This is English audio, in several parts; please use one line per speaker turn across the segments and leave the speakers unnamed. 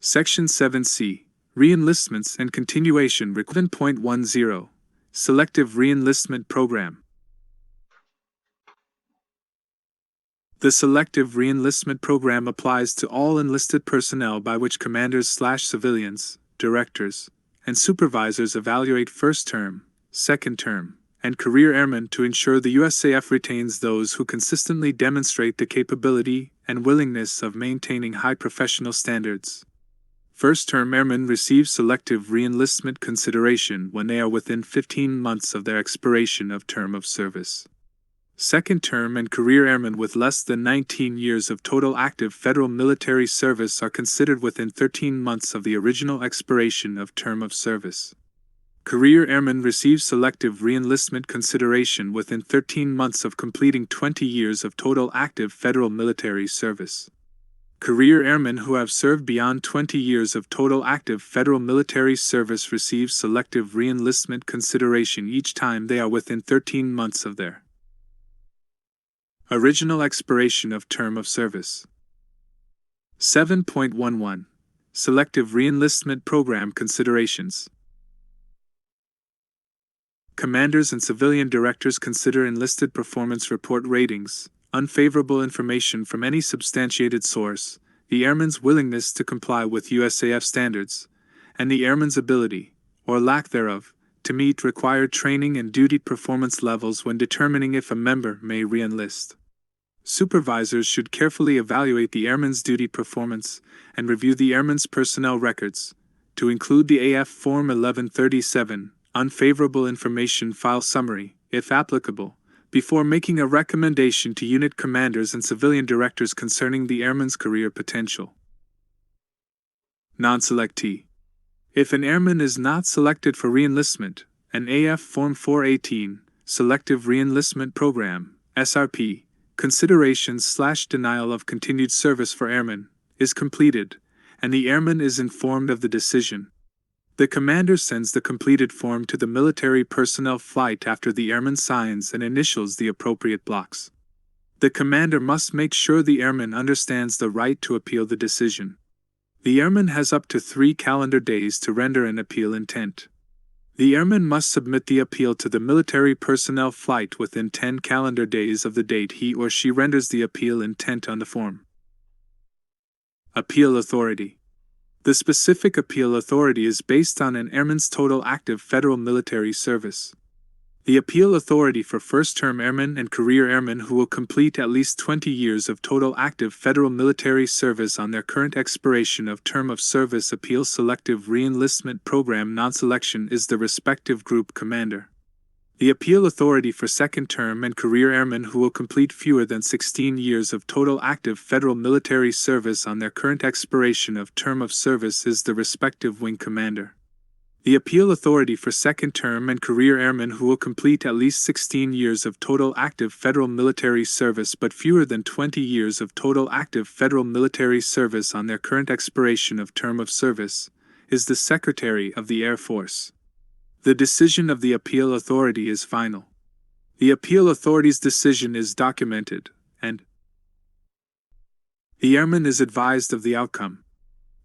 Section 7C, Re-enlistments and Continuation 7.10, Selective Re-enlistment Program. The Selective Re-enlistment Program applies to all enlisted personnel by which commanders/civilians, directors, and supervisors evaluate first term, second term, and career airmen to ensure the USAF retains those who consistently demonstrate the capability and willingness of maintaining high professional standards. First-term airmen receive selective re-enlistment consideration when they are within 15 months of their expiration of term of service. Second-term and career airmen with less than 19 years of total active federal military service are considered within 13 months of the original expiration of term of service. Career airmen receive selective re-enlistment consideration within 13 months of completing 20 years of total active federal military service. Career airmen who have served beyond 20 years of total active federal military service receive selective re-enlistment consideration each time they are within 13 months of their original expiration of term of service. 7.11 Selective Re-enlistment Program Considerations. Commanders and civilian directors consider enlisted performance report ratings, unfavorable information from any substantiated source, the airman's willingness to comply with USAF standards, and the airman's ability, or lack thereof, to meet required training and duty performance levels when determining if a member may re-enlist. Supervisors should carefully evaluate the airman's duty performance and review the airman's personnel records, to include the AF Form 1137, Unfavorable Information File Summary, if applicable, before making a recommendation to unit commanders and civilian directors concerning the airman's career potential. Non-selectee. If an airman is not selected for re-enlistment, an AF Form 418, Selective Re-enlistment Program, SRP, considerations/denial of continued service for airmen, is completed, and the airman is informed of the decision. The commander sends the completed form to the military personnel flight after the airman signs and initials the appropriate blocks. The commander must make sure the airman understands the right to appeal the decision. The airman has up to 3 calendar days to render an appeal intent. The airman must submit the appeal to the military personnel flight within 10 calendar days of the date he or she renders the appeal intent on the form. Appeal Authority. The specific appeal authority is based on an airman's total active federal military service. The appeal authority for first-term airmen and career airmen who will complete at least 20 years of total active federal military service on their current expiration of term of service appeal selective re-enlistment program non-selection is the respective group commander. The appeal authority for second-term and career airmen who will complete fewer than 16 years of total active federal military service on their current expiration of term of service is the respective wing commander. The appeal authority for second-term and career airmen who will complete at least 16 years of total active federal military service but fewer than 20 years of total active federal military service on their current expiration of term of service is the Secretary of the Air Force. The decision of the appeal authority is final. The appeal authority's decision is documented, and the airman is advised of the outcome.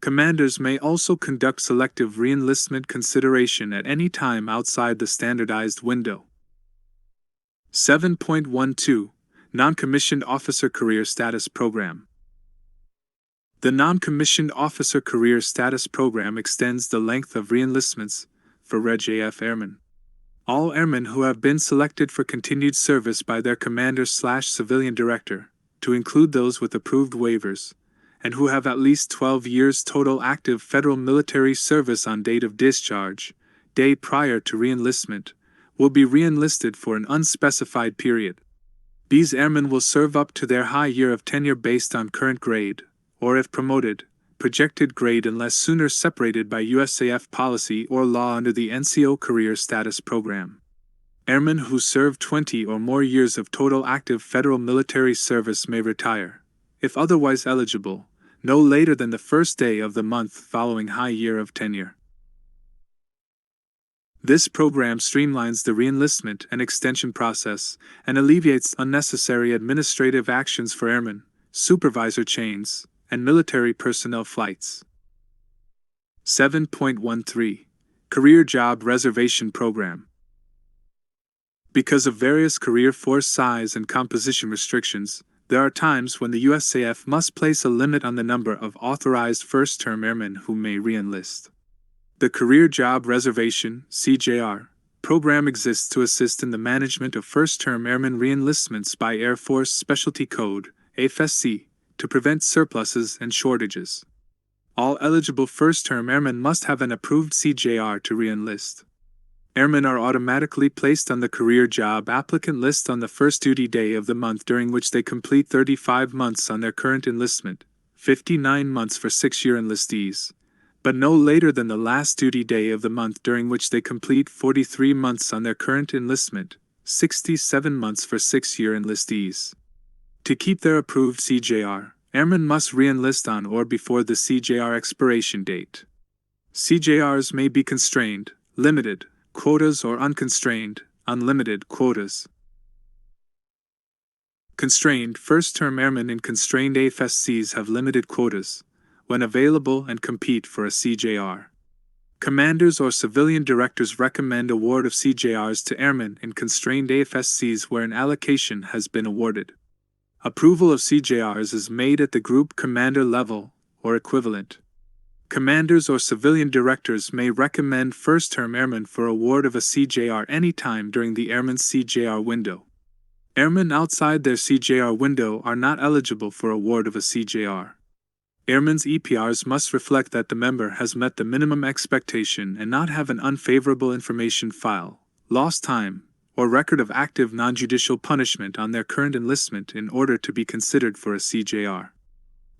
Commanders may also conduct selective re-enlistment consideration at any time outside the standardized window. 7.12 Non-Commissioned Officer Career Status Program. The Non-Commissioned Officer Career Status Program extends the length of re-enlistments for Reg AF airmen. All airmen who have been selected for continued service by their commander/civilian director, to include those with approved waivers, and who have at least 12 years total active federal military service on date of discharge, day prior to re-enlistment, will be re-enlisted for an unspecified period. These airmen will serve up to their high year of tenure based on current grade, or if promoted, projected grade unless sooner separated by USAF policy or law under the NCO Career Status Program. Airmen who serve 20 or more years of total active federal military service may retire, if otherwise eligible, no later than the first day of the month following high year of tenure. This program streamlines the re-enlistment and extension process and alleviates unnecessary administrative actions for airmen, supervisor chains, and military personnel flights. 7.13 Career Job Reservation Program. Because of various career force size and composition restrictions, there are times when the USAF must place a limit on the number of authorized first-term airmen who may re-enlist. The Career Job Reservation (CJR) program exists to assist in the management of first-term airmen re-enlistments by Air Force Specialty Code (AFSC) to prevent surpluses and shortages. All eligible first-term airmen must have an approved CJR to re-enlist. Airmen are automatically placed on the career job applicant list on the first duty day of the month during which they complete 35 months on their current enlistment, 59 months for 6-year enlistees, but no later than the last duty day of the month during which they complete 43 months on their current enlistment, 67 months for 6-year enlistees. To keep their approved CJR, airmen must re-enlist on or before the CJR expiration date. CJRs may be constrained, limited, quotas or unconstrained, unlimited quotas. Constrained first-term airmen in constrained AFSCs have limited quotas, when available and compete for a CJR. Commanders or civilian directors recommend award of CJRs to airmen in constrained AFSCs where an allocation has been awarded. Approval of CJRs is made at the group commander level, or equivalent. Commanders or civilian directors may recommend first-term airmen for award of a CJR anytime during the airman's CJR window. Airmen outside their CJR window are not eligible for award of a CJR. Airmen's EPRs must reflect that the member has met the minimum expectation and not have an unfavorable information file, lost time, or record of active non-judicial punishment on their current enlistment in order to be considered for a CJR.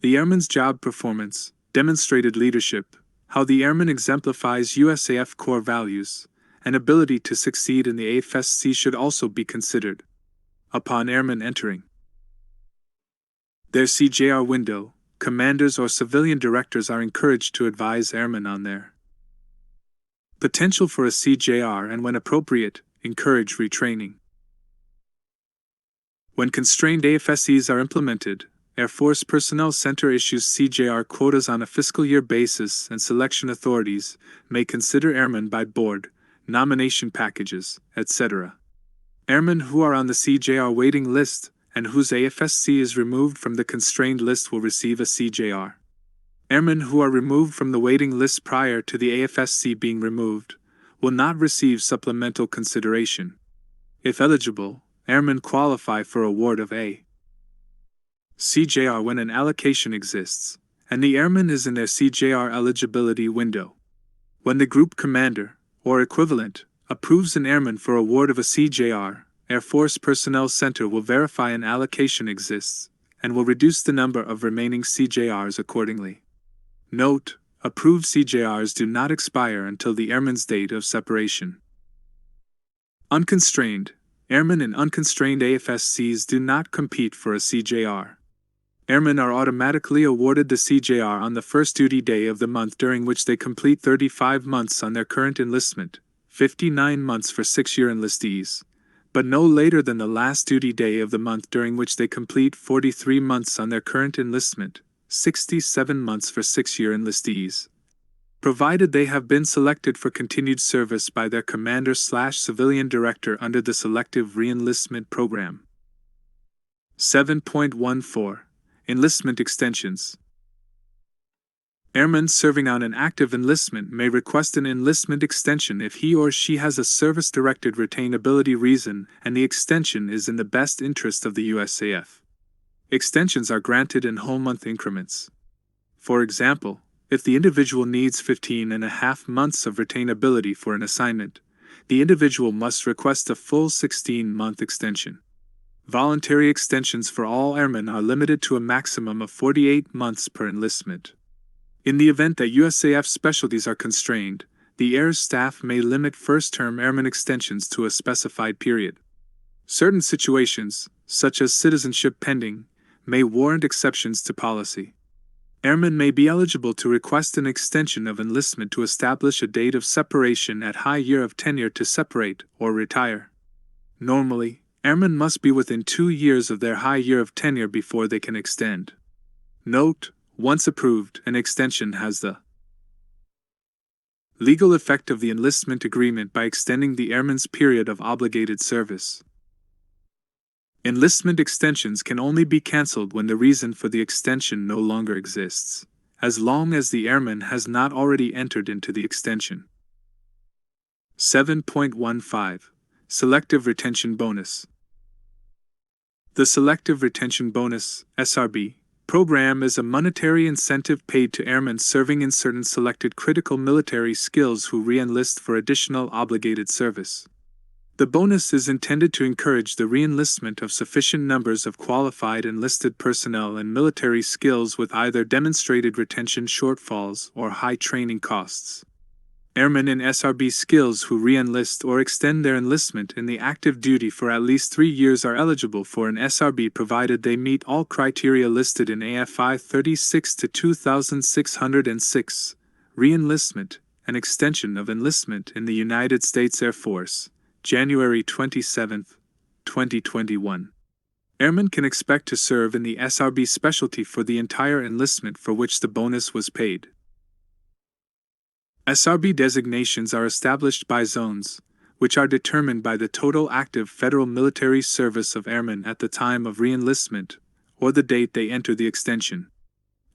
The airman's job performance, demonstrated leadership, how the airman exemplifies USAF core values, and ability to succeed in the AFSC should also be considered. Upon airmen entering their CJR window, commanders or civilian directors are encouraged to advise airmen on their potential for a CJR and, when appropriate, encourage retraining. When constrained AFSCs are implemented, Air Force Personnel Center issues CJR quotas on a fiscal year basis, and selection authorities may consider airmen by board, nomination packages, etc. Airmen who are on the CJR waiting list and whose AFSC is removed from the constrained list will receive a CJR. Airmen who are removed from the waiting list prior to the AFSC being removed will not receive supplemental consideration. If eligible, airmen qualify for award of a CJR when an allocation exists, and the airman is in their CJR eligibility window. When the group commander, or equivalent, approves an airman for award of a CJR, Air Force Personnel Center will verify an allocation exists, and will reduce the number of remaining CJRs accordingly. Note: approved CJRs do not expire until the airman's date of separation. Unconstrained. Airmen in unconstrained AFSCs do not compete for a CJR. Airmen are automatically awarded the CJR on the first duty day of the month during which they complete 35 months on their current enlistment, 59 months for 6-year enlistees, but no later than the last duty day of the month during which they complete 43 months on their current enlistment, 67 months for 6-year enlistees, provided they have been selected for continued service by their commander/civilian director under the Selective Re-enlistment Program. 7.14 Enlistment Extensions. Airman serving on an active enlistment may request an enlistment extension if he or she has a service-directed retainability reason and the extension is in the best interest of the USAF. Extensions are granted in whole month increments. For example, if the individual needs 15.5 months of retainability for an assignment, the individual must request a full 16-month extension. Voluntary extensions for all airmen are limited to a maximum of 48 months per enlistment. In the event that USAF specialties are constrained, the Air Staff may limit first-term airman extensions to a specified period. Certain situations, such as citizenship pending, may warrant exceptions to policy. Airmen may be eligible to request an extension of enlistment to establish a date of separation at high year of tenure to separate or retire. Normally, airmen must be within 2 years of their high year of tenure before they can extend. Note: once approved, an extension has the Legal effect of the enlistment agreement by extending the airman's period of obligated service. Enlistment extensions can only be cancelled when the reason for the extension no longer exists, as long as the airman has not already entered into the extension. 7.15. Selective Retention Bonus. The Selective Retention Bonus (SRB) program is a monetary incentive paid to airmen serving in certain selected critical military skills who re-enlist for additional obligated service. The bonus is intended to encourage the re-enlistment of sufficient numbers of qualified enlisted personnel in military skills with either demonstrated retention shortfalls or high training costs. Airmen in SRB skills who re-enlist or extend their enlistment in the active duty for at least 3 years are eligible for an SRB provided they meet all criteria listed in AFI 36-2606, re-enlistment, and extension of enlistment in the United States Air Force, January 27, 2021. Airmen can expect to serve in the SRB specialty for the entire enlistment for which the bonus was paid. SRB designations are established by zones, which are determined by the total active federal military service of airmen at the time of re-enlistment, or the date they enter the extension.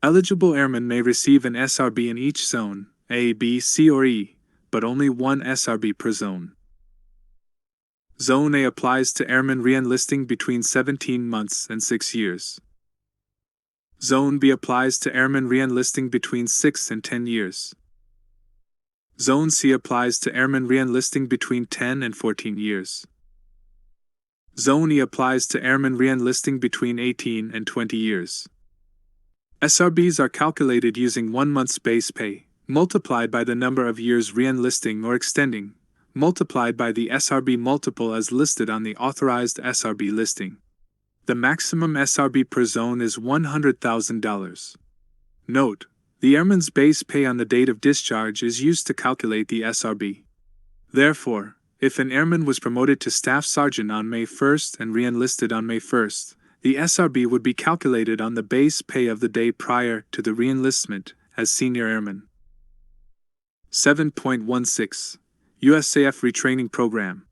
Eligible airmen may receive an SRB in each zone, A, B, C, or E, but only one SRB per zone. Zone A applies to airmen re-enlisting between 17 months and 6 years. Zone B applies to airmen re-enlisting between 6 and 10 years. Zone C applies to airmen re-enlisting between 10 and 14 years. Zone E applies to airmen re-enlisting between 18 and 20 years. SRBs are calculated using 1 month's base pay, multiplied by the number of years re-enlisting or extending, multiplied by the SRB multiple as listed on the authorized SRB listing. The maximum SRB per zone is $100,000. Note: the airman's base pay on the date of discharge is used to calculate the SRB. Therefore, if an airman was promoted to Staff Sergeant on May 1st and re-enlisted on May 1st, the SRB would be calculated on the base pay of the day prior to the re-enlistment as Senior Airman. 7.16. USAF Retraining Program.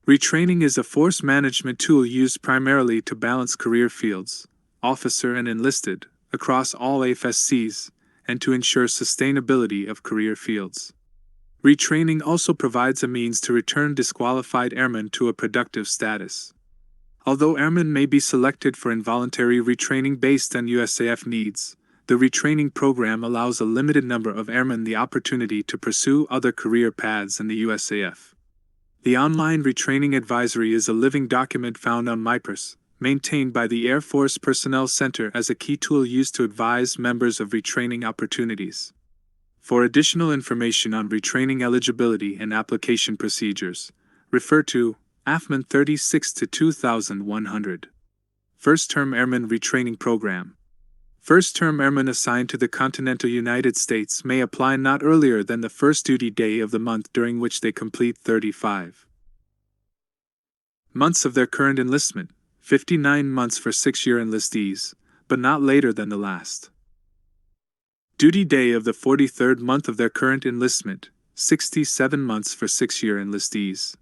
Retraining is a force management tool used primarily to balance career fields, officer and enlisted, across all AFSCs, and to ensure sustainability of career fields. Retraining also provides a means to return disqualified airmen to a productive status. Although airmen may be selected for involuntary retraining based on USAF needs, the retraining program allows a limited number of airmen the opportunity to pursue other career paths in the USAF. The online retraining advisory is a living document found on MyPers, maintained by the Air Force Personnel Center as a key tool used to advise members of retraining opportunities. For additional information on retraining eligibility and application procedures, refer to AFMAN 36-2100. First-Term Airman Retraining Program. First-term airmen assigned to the continental United States may apply not earlier than the first duty day of the month during which they complete 35 months of their current enlistment, 59 months for 6-year enlistees, but not later than the last duty day of the 43rd month of their current enlistment, 67 months for 6-year enlistees.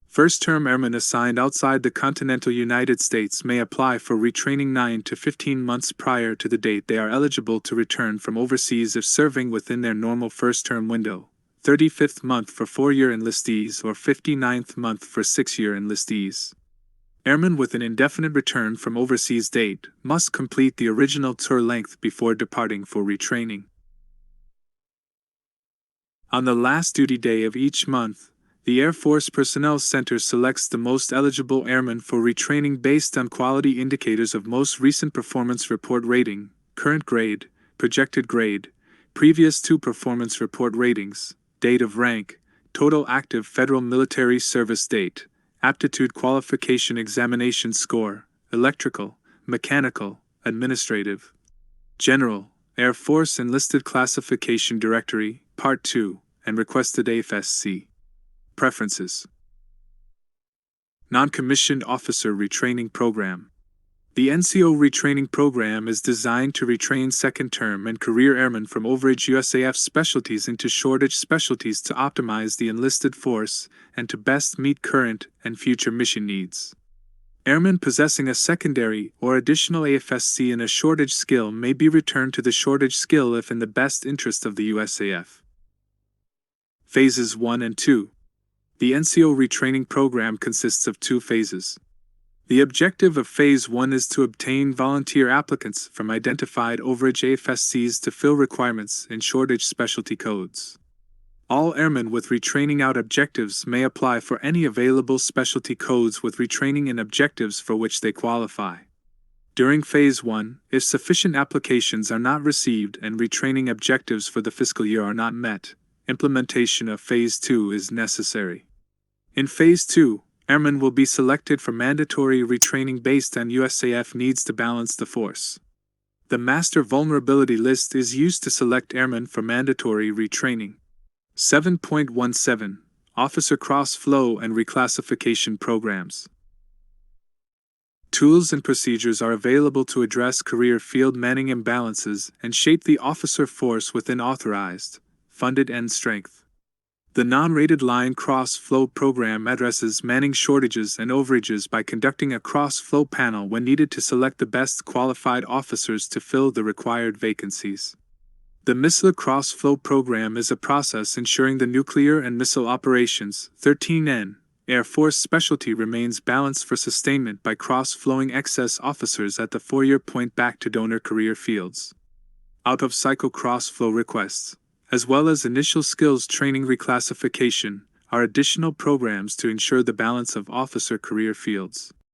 First-term airmen assigned outside the continental United States may apply for retraining 9 to 15 months prior to the date they are eligible to return from overseas if serving within their normal first-term window, 35th month for 4-year enlistees or 59th month for 6-year enlistees. Airmen with an indefinite return from overseas date must complete the original tour length before departing for retraining. On the last duty day of each month, the Air Force Personnel Center selects the most eligible airmen for retraining based on quality indicators of most recent performance report rating, current grade, projected grade, previous 2 performance report ratings, date of rank, total active federal military service date, aptitude qualification examination score, electrical, mechanical, administrative, general, Air Force Enlisted Classification Directory, Part 2, and requested AFSC. Preferences. Non-Commissioned Officer Retraining Program. The NCO retraining program is designed to retrain second-term and career airmen from overage USAF specialties into shortage specialties to optimize the enlisted force and to best meet current and future mission needs. Airmen possessing a secondary or additional AFSC in a shortage skill may be returned to the shortage skill if in the best interest of the USAF. Phases 1 and 2. The NCO retraining program consists of 2 phases. The objective of Phase 1 is to obtain volunteer applicants from identified overage AFSCs to fill requirements in shortage specialty codes. All airmen with retraining out objectives may apply for any available specialty codes with retraining in objectives for which they qualify. During Phase 1, if sufficient applications are not received and retraining objectives for the fiscal year are not met, implementation of Phase 2 is necessary. In Phase 2, airmen will be selected for mandatory retraining based on USAF needs to balance the force. The Master Vulnerability List is used to select airmen for mandatory retraining. 7.17 Officer Cross-Flow and Reclassification Programs. Tools and procedures are available to address career field manning imbalances and shape the officer force within authorized, funded end strength. The non-rated line cross-flow program addresses manning shortages and overages by conducting a cross-flow panel when needed to select the best qualified officers to fill the required vacancies. The Missile Cross-Flow program is a process ensuring the nuclear and missile operations 13N Air Force specialty remains balanced for sustainment by cross-flowing excess officers at the 4-year point back to donor career fields. Out-of-cycle cross-flow requests, as well as initial skills training reclassification, are additional programs to ensure the balance of officer career fields.